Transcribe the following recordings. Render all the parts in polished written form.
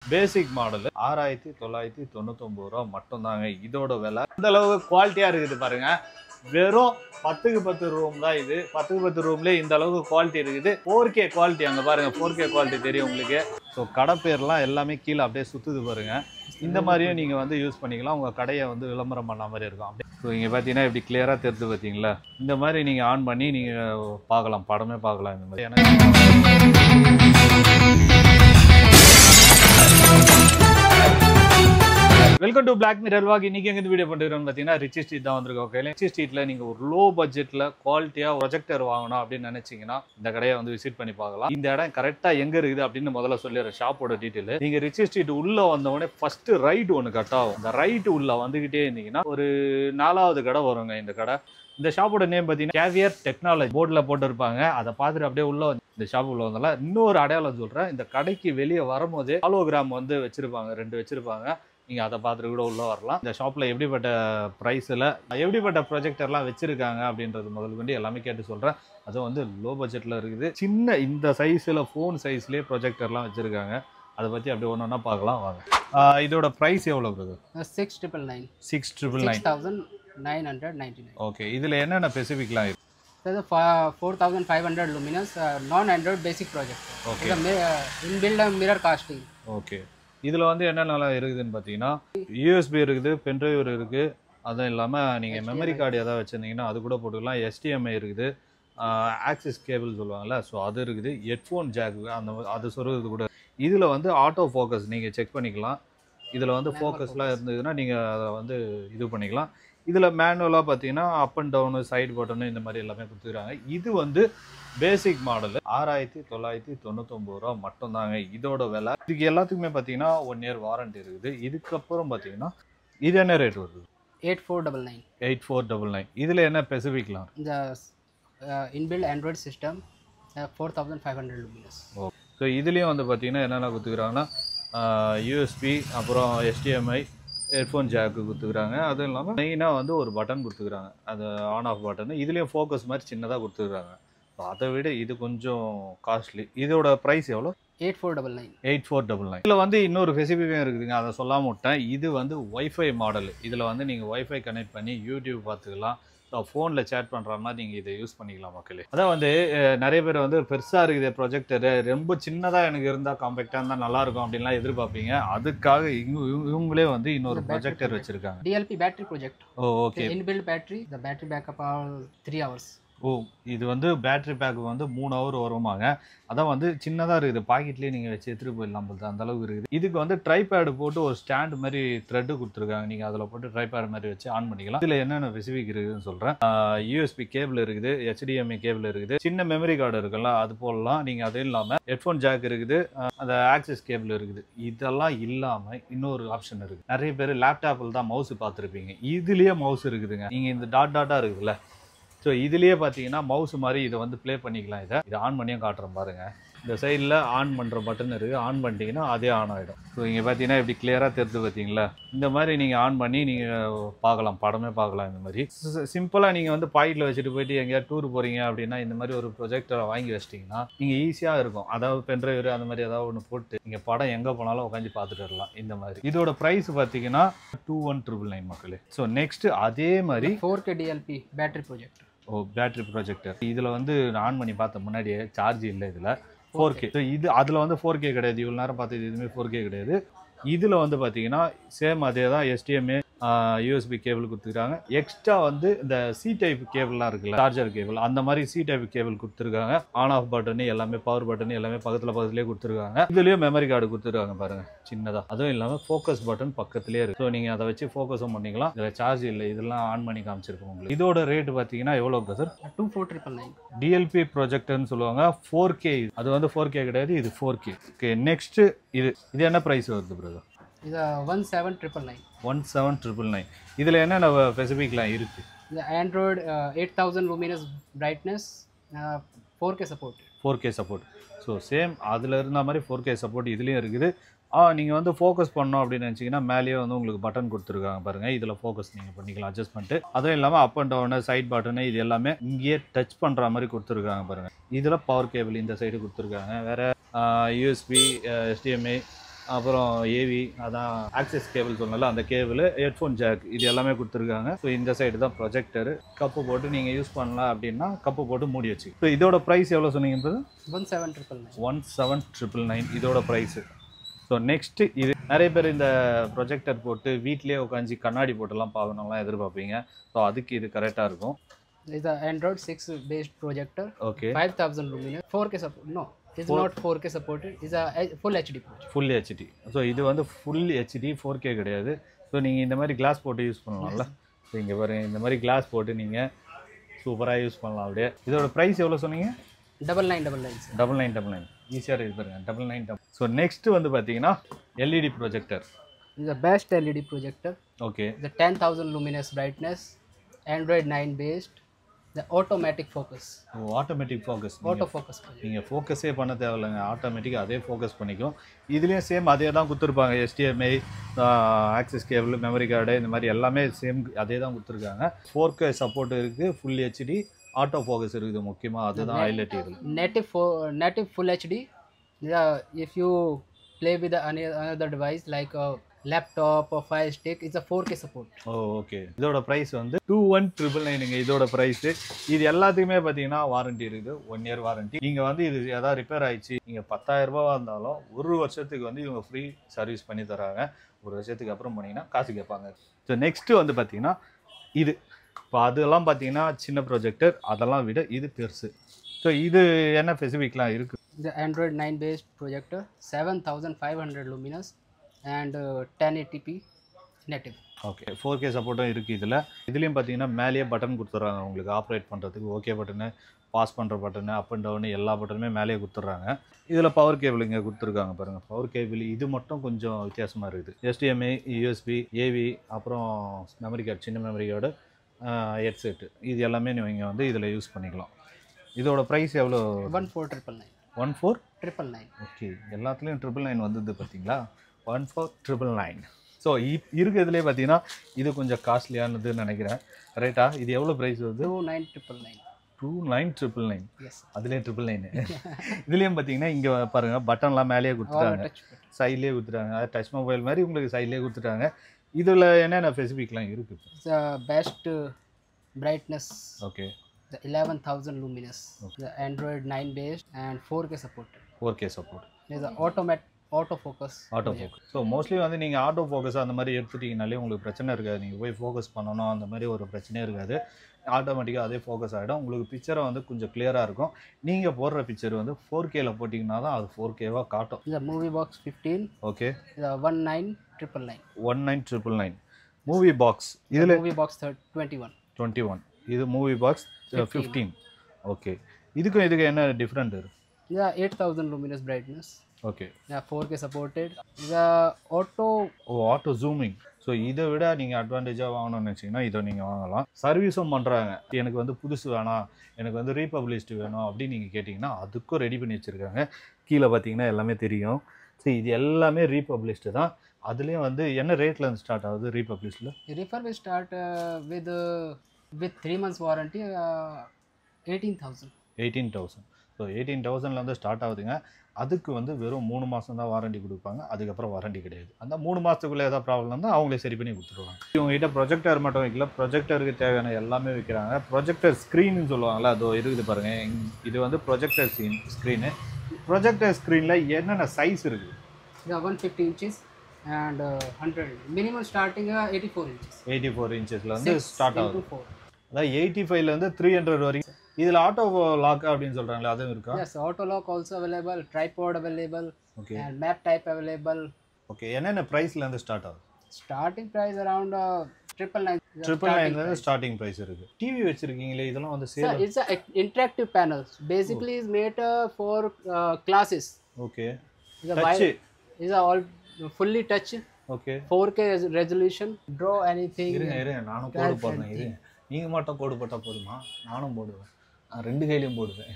Basic model 6999 ரூபா மட்டும் தாங்க இதோட விலை. இந்த அளவு குவாலிட்டியா இருக்குது பாருங்க. வெறும் 10க்கு 10 ரூம் தான் இது. 10க்கு 10 ரூம்லயே இந்த அளவுக்கு குவாலிட்டி இருக்குது. 4K குவாலிட்டி அங்க பாருங்க. 4K குவாலிட்டி தெரியும் உங்களுக்கு. ஸோ கடை பேர்லாம் எல்லாமே கீழே அப்படியே சுத்துது பாருங்க. இந்த மாதிரியும் நீங்க வந்து யூஸ் பண்ணிக்கலாம். உங்க கடையை வந்து விளம்பரம் பண்ண மாதிரி இருக்கும். அப்படியே ஸோ இங்க பாத்தீங்கன்னா இப்படி கிளியரா தெரிஞ்சு பாத்தீங்களா. இந்த மாதிரி நீங்க ஆன் பண்ணி நீங்க பார்க்கலாம், படமே பார்க்கலாம். இந்த மாதிரி welcome to Black Mirror walk. இன்னைக்கு எங்க வீடியோ பண்ணிருக்கோம் பார்த்தீங்கன்னா ரிச்சி ஸ்ட்ரீட் தான் வந்திருக்கோம். ஓகே, ரிச்சி ஸ்ட்ரீட்ல நீங்க ஒரு லோ பட்ஜெட்ல குவாலிட்டியா ப்ரொஜெக்டர் வாங்கணும் அப்படின்னு நினைச்சீங்கன்னா இந்த கடையை வந்து விசிட் பண்ணி பார்க்கலாம். இந்த இடம் கரெக்டா எங்க இருக்குது அப்படின்னு முதல்ல சொல்லிடுற ஷாப்போட டீட்டெயில். நீங்க ரிச்சி ஸ்ட்ரீட் உள்ள வந்தவொடனே ஃபர்ஸ்ட் ரைட் ஒன்று கட் ஆகும். இந்த ரைட் உள்ள வந்துகிட்டே இருந்தீங்கன்னா ஒரு 4வது கடை வருங்க. இந்த கடை, இந்த ஷாப்போட நேம் பார்த்தீங்கன்னா கேவியர் டெக்னாலஜி போர்டில் போட்டுருப்பாங்க. அதை பார்த்துட்டு அப்படியே உள்ள இந்த ஷாப் உள்ள வந்தால இன்னொரு அடையாளம் சொல்றேன். இந்த கடைக்கு வெளியே வரும்போதே ஹாலோகிராம் வந்து வச்சிருப்பாங்க, 2 வச்சிருப்பாங்க. நீங்கள் அதை பார்த்துட்டு கூட உள்ளே வரலாம். இந்த ஷாப்பில் எப்படிப்பட்ட ப்ரைஸில் எப்படிப்பட்ட ப்ரொஜெக்டர்லாம் வச்சுருக்காங்க அப்படின்றது முதல் கொண்டு எல்லாமே கேட்டு சொல்கிறேன். அதுவும் வந்து லோ பட்ஜெட்டில் இருக்குது. சின்ன இந்த சைஸில் ஃபோன் சைஸ்லேயே ப்ரொஜெக்டர்லாம் வச்சுருக்காங்க. அதை பற்றி அப்படியே ஒன்று ஒன்றா பார்க்கலாம் வாங்க. இதோட ப்ரைஸ் எவ்வளோ இருக்குது? 6,999. 6,999. ஓகே, இதில் என்னென்ன ஸ்பெசிஃபிக்லாம் இருக்குது? 4,500 luminous non-Android basic project. Okay. Inbuilt mirror casting. Okay, இதில் வந்து என்னென்னலாம் இருக்குதுன்னு பார்த்தீங்கன்னா யூஎஸ்பி இருக்குது, பென்ட்ரைவ் இருக்குது. அதுவும் இல்லாமல் நீங்கள் மெமரி கார்டு எதாவது வச்சுருந்தீங்கன்னா அது கூட போட்டுக்கலாம். HDMI இருக்குது, ஆக்சிஸ் கேபிள் சொல்லுவாங்கள்ல, ஸோ அது இருக்குது. ஹெட்ஃபோன் ஜாக் அது சொல்கிறது கூட. இதில் வந்து ஆட்டோ ஃபோக்கஸ் நீங்கள் செக் பண்ணிக்கலாம். இதில் வந்து ஃபோக்கஸ்லாம் இருந்ததுன்னா நீங்கள் அதை வந்து இது பண்ணிக்கலாம். இதில் மேனுவலாக பார்த்தீங்கன்னா அப் அண்ட் டவுனு, சைடு பட்டனு இந்த மாதிரி எல்லாமே கொடுத்துருக்காங்க. இது வந்து பேசிக் மாடல் 6,999 ரூபா மட்டும் தாங்க இதோட விலை. இதுக்கு எல்லாத்துக்குமே பார்த்தீங்கன்னா 1 இயர் வாரண்டி இருக்குது. இதுக்கப்புறம் பார்த்தீங்கன்னா இது என்ன ரேட் வருது? 8,499. 8,499. இதில் என்ன ஸ்பெசிஃபிக்லாம்? இந்த இன்பில்ட் ஆண்ட்ராய்டு சிஸ்டம் 4,500 luminous. ஓ, ஸோ இதுலேயும் வந்து பார்த்தீங்கன்னா என்னென்ன கொடுத்துக்கிறாங்கன்னா யூஎஸ்பி, அப்புறம் HDMI, ஹெட்ஃபோன் ஜாக்கு கொடுத்துக்கிறாங்க. அதுவும் இல்லாமல் மெயினாக வந்து ஒரு பட்டன் கொடுத்துக்கிறாங்க, அது ஆன் ஆஃப் பட்டன். இதுலேயும் ஃபோக்கஸ் மாதிரி சின்னதாக கொடுத்துக்கிறாங்க. ஸோ அதை விட இது கொஞ்சம் காஸ்ட்லி. இதோட ப்ரைஸ் எவ்வளோ? 8,499. 8,499. இதில் வந்து இன்னொரு ஃபெசிலிட்டியும் இருக்குதுங்க, அதை சொல்லாம விட்டேன். இது வந்து ஒய்ஃபை மாடல். இதில் வந்து நீங்கள் ஒய்ஃபை கனெக்ட் பண்ணி யூடியூப் பார்த்துக்கலாம். ஸோ ஃபோனில் சேட் பண்ணுற மாதிரி நீங்கள் இதை யூஸ் பண்ணிக்கலாம் மக்களே. அதான் வந்து நிறைய பேர் வந்து பெருசாக இருக்குது ப்ரொஜெக்டரு, ரொம்ப சின்னதாக எனக்கு இருந்தால் காம்பேக்டாக இருந்தால் நல்லாயிருக்கும் அப்படின்லாம் எதிர்பார்ப்பீங்க. அதுக்காக இவங்களே வந்து இன்னொரு ப்ரொஜெக்டர் வச்சுருக்காங்க. DLP battery project. Okay, inbuilt battery. the battery backup are 3 hours. ஓ, இது வந்து பேட்டரி பேக் வந்து 3 ஹவர் வருவாங்க. அதான் வந்து சின்னதாக இருக்குது, பாக்கெட்லேயே நீங்கள் வச்சு எடுத்துகிட்டு போயிடலாம் போது அந்த அளவுக்கு இருக்குது. இதுக்கு வந்து ட்ரைபேடு போட்டு ஒரு ஸ்டாண்ட் மாதிரி த்ரெட்டு கொடுத்துருக்காங்க. நீங்கள் அதில் போட்டு ட்ரைபேடு மாதிரி வச்சு ஆன் பண்ணிக்கலாம். இதில் என்னென்ன ஸ்பெசிஃபிக் இருக்குதுன்னு சொல்கிறேன். யூஎஸ்பி கேபிள் இருக்குது, HDMI கேபிள் இருக்குது, சின்ன மெமரி கார்டு இருக்குல்ல அது போடலாம். நீங்கள் அது இல்லாமல் ஹெட்ஃபோன் ஜாக் இருக்குது, அந்த ஆக்சிஸ் கேபிள் இருக்குது. இதெல்லாம் இல்லாமல் இன்னொரு ஆப்ஷன் இருக்குது. நிறைய பேர் லேப்டாப்பில் தான் மவுஸ் பார்த்துருப்பீங்க. இதுலேயே மவுஸ் இருக்குதுங்க. நீங்கள் இந்த டாட்டாக இருக்குதுல்ல, ஸோ இதுலேயே பார்த்தீங்கன்னா மவுஸ் மாதிரி இதை வந்து ப்ளே பண்ணிக்கலாம். இதை ஆன் பண்ணியும் காட்டுறேன் பாருங்கள். இந்த சைடில் ஆன் பண்ணுற பட்டன் இருக்குது. ஆன் பண்ணிட்டீங்கன்னா அதே ஆன் ஆகிடும். ஸோ இங்கே பார்த்தீங்கன்னா இப்படி கிளியராக தெரிஞ்சு பார்த்தீங்களா. இந்த மாதிரி நீங்கள் ஆன் பண்ணி நீங்கள் பார்க்கலாம், படமே பார்க்கலாம். இந்த மாதிரி சிம்பிளாக நீங்கள் வந்து பாக்கெட்டில் வச்சுட்டு போயிட்டு எங்கேயாவது டூர் போகிறீங்க அப்படின்னா இந்த மாதிரி ஒரு ப்ரொஜெக்டரை வாங்கி வச்சிட்டிங்கன்னா நீங்கள் ஈஸியாக இருக்கும். அதாவது பென்ட்ரைவர் அந்த மாதிரி ஏதாவது ஒன்று போட்டு நீங்கள் படம் எங்கே போனாலும் உட்காந்து பார்த்துட்டு வரலாம். இந்த மாதிரி இதோட ப்ரைஸ் பார்த்தீங்கன்னா 21,999 மக்களே. ஸோ நெக்ஸ்ட் அதே மாதிரி 4K DLP பேட்டரி ப்ரொஜெக்ட். ஓ, பேட்டரி ப்ரொஜெக்டர். இதில் வந்து ஆன் பண்ணி பார்த்த முன்னாடியே சார்ஜ் இல்லை. இதில் 4K. ஸோ இது அதில் வந்து 4K கிடையாது. இவ்வளோ நேரம் பார்த்தது எதுவுமே 4K கிடையாது. இதில் வந்து பார்த்தீங்கன்னா சேம் அதே தான். HDMI, USB கேபிள் கொடுத்துருக்காங்க. எக்ஸ்ட்ரா வந்து இந்த C டைப் கேபிள்லாம் இருக்குல்ல, சார்ஜர் கேபிள், அந்த மாதிரி C டைப் கேபிள் கொடுத்துருக்காங்க. ஆன் ஆஃப் பட்டனு எல்லாமே, பவர் பட்டனு எல்லாமே பக்கத்துலேயே கொடுத்துருக்காங்க. இதுலேயும் மெமரி கார்டு கொடுத்துருக்காங்க பாருங்க, சின்னதாக. அதுவும் இல்லாமல் ஃபோக்கஸ் பட்டன் பக்கத்துலேயே இருக்குது. ஸோ நீங்கள் அதை வச்சு ஃபோக்கஸும் பண்ணிக்கலாம். இதில் சார்ஜ் இல்லை, இதெல்லாம் ஆன் பண்ணி காமிச்சிருக்கோம் உங்களுக்கு. இதோட ரேட்டு பார்த்தீங்கன்னா எவ்வளோ சார்? 24,999. DLP ப்ரொஜெக்டர்னு சொல்லுவாங்க. 4K. அது வந்து 4K கிடையாது, இது 4K. ஓகே, நெக்ஸ்ட் இது என்ன ப்ரைஸ் வருது பிரதர்? இது 17,999. 17,999. இதில் என்னென்ன ஸ்பெசிஃபிக்லாம் இருக்குது? இந்த Android 8,000 luminous brightness, 4K support. 4K support. So same அதில் இருந்த மாதிரி 4K சப்போர்ட் இதுலேயும் இருக்குது. நீங்கள் வந்து ஃபோக்கஸ் பண்ணோம் அப்படின்னு நினச்சிங்கன்னா மேலேயே வந்து உங்களுக்கு பட்டன் கொடுத்துருக்காங்க பாருங்கள். இதில் ஃபோக்கஸ் நீங்கள் பண்ணிக்கலாம், அட்ஜஸ்ட்மெண்ட்டு. அதுவும் இல்லாமல் up and down, side button இது எல்லாமே இங்கேயே டச் பண்ணுற மாதிரி கொடுத்துருக்காங்க பாருங்கள். இதில் பவர் கேபிள் இந்த சைடு கொடுத்துருக்காங்க. வேறு USB, HDMI, அப்புறம் ஏவி அதான் ஆக்சஸ் கேபிள் சொன்னால அந்த கேபிள், ஹெட்ஃபோன் ஜாக் இது எல்லாமே கொடுத்துருக்காங்க. ஸோ இந்த சைடு தான் ப்ரொஜெக்டர். கப்பு போட்டு நீங்கள் யூஸ் பண்ணலாம் அப்படின்னா கப்பு போட்டு மூடி வச்சு. ஸோ இதோட ப்ரைஸ் எவ்வளோ சொன்னீங்கன்றது? 17999. 17999 இதோட ப்ரைஸு. ஸோ நெக்ஸ்ட்டு இது நிறைய பேர் இந்த ப்ரொஜெக்டர் போட்டு வீட்லேயே உட்காந்து கண்ணாடி போட்டுலாம் பார்க்கணும்லாம் எதிர்பார்ப்பீங்க. ஸோ அதுக்கு இது கரெக்டாக இருக்கும். It's a Android 6 based projector. Okay. 5000 luminous. 4K support. No, it's not 4K supported. It's a full HD projector. Full HD. So இது வந்து ஃபுல் ஹெச்டி 4K கிடையாது. ஸோ நீங்கள் இந்த மாதிரி கிளாஸ் போட்டு யூஸ் பண்ணலாம்ல. ஸோ இங்கே பாருங்க இந்த மாதிரி கிளாஸ் போட்டு நீங்கள் சூப்பராக யூஸ் பண்ணலாம் அப்படியே. இதோட ப்ரைஸ் எவ்வளோ சொன்னீங்க? 9999. 9999 ஈஸியாக இருக்குது பாருங்க 99. ஸோ நெக்ஸ்ட்டு வந்து பார்த்தீங்கன்னா LED projector. It's a best LED projector. Okay. The 10,000 luminous brightness. Android 9 based. The automatic focus. Automatic focus. Auto focus. நீங்கள் ஃபோக்கஸே பண்ண தேவையில்லைங்க, ஆட்டோமேட்டிக்காக அதே ஃபோக்கஸ் பண்ணிக்கும். இதுலேயும் சேம் அதே தான் கொடுத்துருப்பாங்க. HDMI, access cable, memory card இந்த மாதிரி எல்லாமே சேம் அதே தான் கொடுத்துருக்காங்க. 4K சப்போர்ட் இருக்குது, ஃபுல் ஹெச்டி, ஆட்டோ ஃபோக்கஸ் இருக்குது. முக்கியமாக அதுதான் ஹைலைட் இருக்குது. Native full HD. Yeah, if you play with another device like a laptop or Fire Stick, it's a 4K support. Okay. இதோட ப்ரைஸ் வந்து 21,999 இதோட ப்ரைஸு. இது எல்லாத்துக்குமே பார்த்தீங்கன்னா வாரண்டி இருக்குது, 1 இயர் வாரண்டி. நீங்கள் வந்து இது எதாவது ரிப்பேர் ஆயிடுச்சு, நீங்கள் 10,000 ரூபாவாக இருந்தாலும் 1 வருஷத்துக்கு வந்து இவங்க ஃப்ரீ சர்வீஸ் பண்ணி தராங்க. 1 வருஷத்துக்கு அப்புறம் பண்ணிங்கன்னா காசு கேட்பாங்க. ஸோ நெக்ஸ்ட்டு வந்து பார்த்தீங்கன்னா இது இப்போ அதெல்லாம் பார்த்தீங்கன்னா சின்ன ப்ரொஜெக்டர், அதெல்லாம் விட இது பெருசு. ஸோ இது என்ன ஸ்பெசிஃபிக்லாம் இருக்குது? The Android 9 based projector, 7500 luminous and 1080p native. Okay. 4K சப்போர்ட்டும் இருக்குது இதில். இதுலேயும் பார்த்தீங்கன்னா மேலேயே பட்டன் கொடுத்துட்றாங்க உங்களுக்கு ஆப்ரேட் பண்ணுறதுக்கு. ஓகே பட்டனு, பாஸ் பண்ணுற பட்டனு, அப் அண்ட் டவுனு எல்லா பட்டனுமே மேலேயே கொடுத்துட்றாங்க. இதில் பவர் கேபிள் இங்கே கொடுத்துருக்காங்க பாருங்கள். பவர் கேபிள் இது மட்டும் கொஞ்சம் வித்தியாசமாக இருக்குது. HDMI, USB, AV, அப்புறம் மெமரி கார்டு, சின்ன மெமரி கார்டு, ஹெட்செட்டு இது எல்லாமே நீங்கள் வந்து இதில் யூஸ் பண்ணிக்கலாம். இதோட ப்ரைஸ் எவ்வளோ? 14999. 14999. ஓகே. எல்லாத்துலேயும் 999 வந்தது பார்த்தீங்களா? 14999. ஸோ இருக்கிறதுலே பார்த்தீங்கன்னா இது கொஞ்சம் காஸ்ட்லியானதுன்னு நினைக்கிறேன். ரைட்டா? இது எவ்வளோ ப்ரைஸ் வருது? 29999. 29999. Yes. அதுலேயும் 999. இதுலேயும் பார்த்தீங்கன்னா இங்கே பாருங்கள் பட்டன்லாம் மேலேயே கொடுத்துட்டாங்க, சைட்லேயே கொடுத்துட்டாங்க. அது டச் மொபைல் மாதிரி உங்களுக்கு சைட்லேயே கொடுத்துட்டாங்க. இதில் என்னென்ன ஸ்பெசிஃபிக்லாம் இருக்குது? It's a best brightness. Okay. The 11,000 luminous. The Android 9 based and 4K supported. 4K support. There's a auto focus. Auto focus. So mostly வந்து நீங்கள் ஆட்டோ ஃபோக்கஸ் அந்த மாதிரி எடுத்துட்டிங்கனாலே உங்களுக்கு பிரச்சனை இருக்காது. நீங்கள் போய் ஃபோக்கஸ் பண்ணணும் அந்த மாதிரி ஒரு பிரச்சனையே இருக்காது. ஆட்டோமேட்டிக்காக அதே ஃபோக்கஸ் ஆகிடும். உங்களுக்கு பிக்சரை வந்து கொஞ்சம் கிளியராக இருக்கும். நீங்கள் போடுற பிக்சர் வந்து 4Kல போட்டிங்கன்னா தான் அது 4Kவாக காட்டும். The movie box 15. Okay. The 19999. 19999. Movie box இதில் movie box 21. 21. இது மூவி பாக்ஸ் 15. ஓகே. இதுக்கு என்ன டிஃப்ரெண்ட் இருக்குது? Yeah, 8000 luminous brightness. Okay. Yeah, 4K supported. The auto zooming. So இதை விட நீங்கள் அட்வான்டேஜாக வாங்கணும்னு நினச்சிங்கன்னா இதை நீங்கள் வாங்கலாம். சர்வீஸும் பண்ணுறாங்க. எனக்கு வந்து புதுசு வேணாம், எனக்கு வந்து ரீபப்ளிஷ்டு வேணும் அப்படின்னு நீங்கள் கேட்டிங்கன்னா அதுக்கும் ரெடி பண்ணி வச்சுருக்காங்க. கீழே பார்த்தீங்கன்னா எல்லாமே தெரியும். ஸோ இது எல்லாமே ரீபப்ளிஷ்டு தான். அதுலேயும் வந்து என்ன ரேட்டில் இருந்து ஸ்டார்ட் ஆகுது ரீபப்ளிஷ்டில்? refurbish start with 3 months warranty, 18,000. 18,000. So 18,000லேருந்து ஸ்டார்ட் ஆகுதுங்க. அதுக்கு வந்து வெறும் 3 மாதம் தான் வாரண்டி கொடுப்பாங்க. அதுக்கப்புறம் வாரண்டி கிடையாது. அந்த 3 மாதத்துக்குள்ளே ஏதாவது ப்ராப்ளம் இருந்தால் அவங்களே சரி பண்ணி கொடுத்துருவாங்க. இவங்ககிட்ட ப்ரொஜெக்டர் மட்டும் வைக்கல, ப்ரொஜெக்டருக்கு தேவையான எல்லாமே வைக்கிறாங்க. ப்ரொஜெக்டர் ஸ்க்ரீன்னு சொல்லுவாங்கள்ல, அது இருக்குது பாருங்கள். இது வந்து ப்ரொஜெக்டர் ஸ்க்ரீனு. ப்ரொஜெக்டர் ஸ்க்ரீனில் என்னென்ன சைஸ் இருக்குது? 150 inches and 100. Minimum starting 84 inches. 84 இன்ச்சஸில் வந்து ஸ்டார்ட் ஆகுது. 4. அதாவது 85லேருந்து 300 வரைக்கும். இதில் ஆட்டோ லாக் அப்படின்னு சொல்கிறாங்களே, அதுவும் இருக்கா? Yes, auto lock also available, tripod available. Okay. And map type available. Okay. என்னென்ன ப்ரைஸ்லேருந்து ஸ்டார்ட் ஆகுது? Starting price around 999. 999 starting price இருக்குது. டிவி வச்சுருக்கீங்களே, இதெல்லாம் வந்து Sir, it's a interactive panels. Basically, is made for classes. Okay. It's a touch. is a all fully touch. Okay. 4K resolution. Draw anything. இருங்க நானும் கோடு போடுறேன். இருங்க, நீங்கள் மட்டும் கோடு போட்டால் போதுமா? நானும் போடுவேன். நான் 2 கையிலையும் போடுவேன்.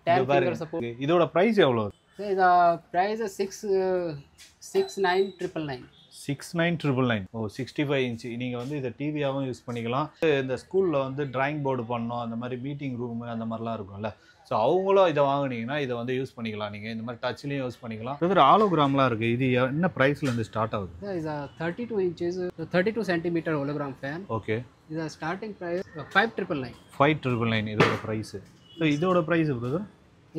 10 finger support. இதோட ப்ரைஸ் எவ்வளோ? The price is 6,999. 6,999. ஓ, 65 இன்ச்சு. நீங்கள் வந்து இதை டிவியாகவும் யூஸ் பண்ணிக்கலாம். இந்த ஸ்கூலில் வந்து டிராயிங் போர்டு பண்ணணும், அந்த மாதிரி மீட்டிங் ரூமு அந்த மாதிரிலாம் இருக்கும்ல, ஸோ அவங்களும் இதை வாங்குனீங்கன்னா இதை வந்து யூஸ் பண்ணிக்கலாம் நீங்கள் இந்த மாதிரி டச்லையும் யூஸ் பண்ணிக்கலாம். இது ஹாலோகிராம்லாம் இருக்குது. இது என்ன ப்ரைஸ்லேருந்து ஸ்டார்ட் ஆகுது? Is a 32 inches, 32 centimeter hologram fan. Okay. Is a starting price 5999. 5999 இதோட ப்ரைஸு. ஸோ இதோட price brother?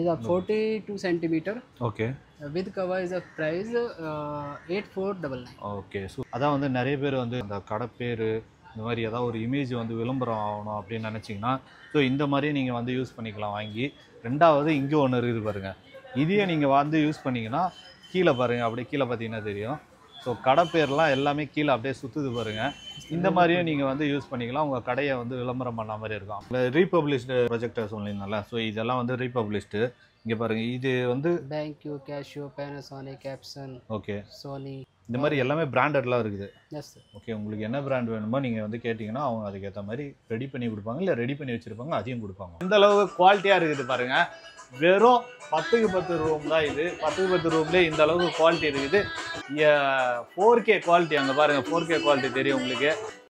Is a 42 centimeter. Okay. With cover is a price 8499. Okay. So அதான் வந்து நிறைய பேர் வந்து அந்த கடை பேர் இந்த மாதிரி ஏதாவது ஒரு இமேஜ் வந்து விளம்பரம் ஆகணும் அப்படின்னு நினச்சிங்கன்னா ஸோ இந்த மாதிரியே நீங்கள் வந்து யூஸ் பண்ணிக்கலாம் வாங்கி. ரெண்டாவது இங்கே ஒன்று இருக்குது பாருங்கள். இதையே நீங்கள் வந்து யூஸ் பண்ணிங்கன்னா கீழே பாருங்கள், அப்படியே கீழே பார்த்தீங்கன்னா தெரியும். ஸோ கடை பேர்லாம் எல்லாமே கீழே அப்படியே சுற்றுது பாருங்கள். இந்த மாதிரியும் நீங்கள் வந்து யூஸ் பண்ணிக்கலாம். உங்கள் கடையை வந்து விளம்பரம் பண்ண மாதிரி இருக்கும். இல்லை ரீபப்ளிஷ்டு ப்ரொஜெக்டர் சொன்னீங்கல்ல, ஸோ இதெல்லாம் வந்து ரீபப்ளிஷ்டு. இங்கே பாருங்கள், இது வந்து BenQ, Casio, Panasonic, Epson, okay, Sony. இந்த மாதிரி எல்லாமே பிராண்டட்லாம் இருக்குது. Yes sir. ஓகே, உங்களுக்கு என்ன பிராண்ட் வேணுமோ நீங்கள் வந்து கேட்டிங்கன்னா அவங்க அதுக்கேற்ற மாதிரி ரெடி பண்ணி கொடுப்பாங்க, இல்லை ரெடி பண்ணி வச்சுருப்பாங்க, அதையும் கொடுப்பாங்க. இந்த அளவு குவாலிட்டியாக இருக்குது பாருங்கள். வெறும் 10க்கு 10 ரூம் தான் இது. 10க்கு 10 ரூம்லேயே இந்த அளவுக்கு குவாலிட்டி இருக்குது. 4K குவாலிட்டி, அங்கே பாருங்கள் 4K குவாலிட்டி தெரியும் உங்களுக்கு.